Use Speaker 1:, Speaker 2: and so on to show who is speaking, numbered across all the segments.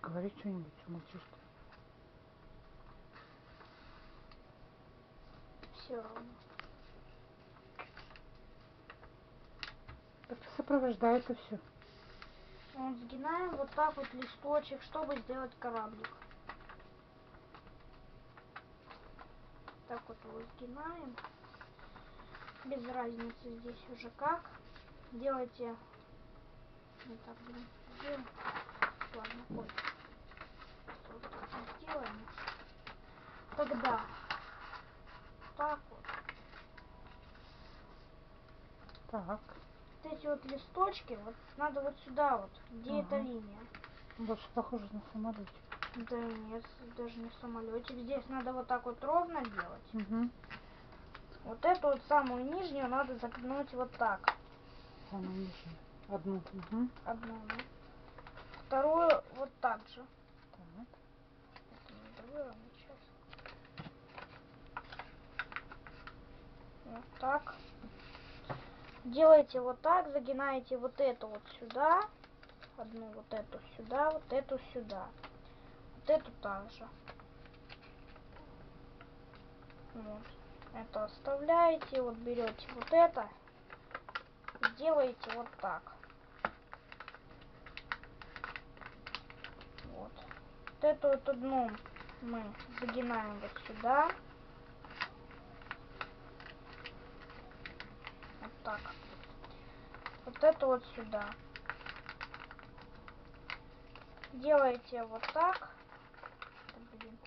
Speaker 1: Говори что-нибудь, что молчишь.
Speaker 2: Все равно.
Speaker 1: Это сопровождает и все.
Speaker 2: Вот сгинаем вот так вот листочек, чтобы сделать кораблик. Так вот его сгинаем. Без разницы здесь уже как. Делайте. Вот так, блин, сделаем. Ладно, понял. Вот так сделаем. Тогда так вот.
Speaker 1: Так.
Speaker 2: Вот эти вот листочки, вот надо вот сюда вот, где эта линия.
Speaker 1: Больше похоже на самолетик.
Speaker 2: Да нет, даже не самолетик. Здесь надо вот так вот ровно делать.
Speaker 1: Угу.
Speaker 2: Вот эту вот самую нижнюю надо загнуть вот так.
Speaker 1: Самую нижнюю. Одну. Угу.
Speaker 2: Одну, да. Вторую вот так же.
Speaker 1: Так.
Speaker 2: Это надо выровнять сейчас. Вот так. Делаете вот так, загинаете вот эту вот сюда. Одну вот эту сюда, вот эту сюда. Вот эту также. Вот. Это оставляете, вот берете вот это и делаете вот так. Вот. Вот эту вот одну мы загинаем вот сюда. Вот так. Вот это вот сюда. Делаете вот так. Блин.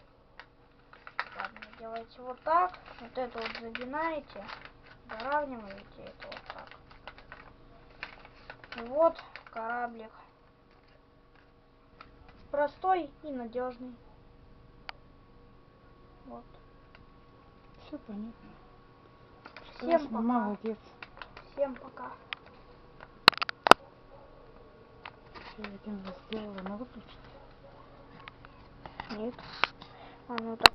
Speaker 2: Ладно, делаете вот так. Вот это вот загинаете. Выравниваете это вот так. И вот кораблик. Простой и надежный. Вот.
Speaker 1: Все понятно.
Speaker 2: Всем
Speaker 1: Прекрасно,
Speaker 2: пока.
Speaker 1: молодец.
Speaker 2: Всем пока.
Speaker 1: Все, один раз сделала, но выключить.
Speaker 2: Нет. А ну так.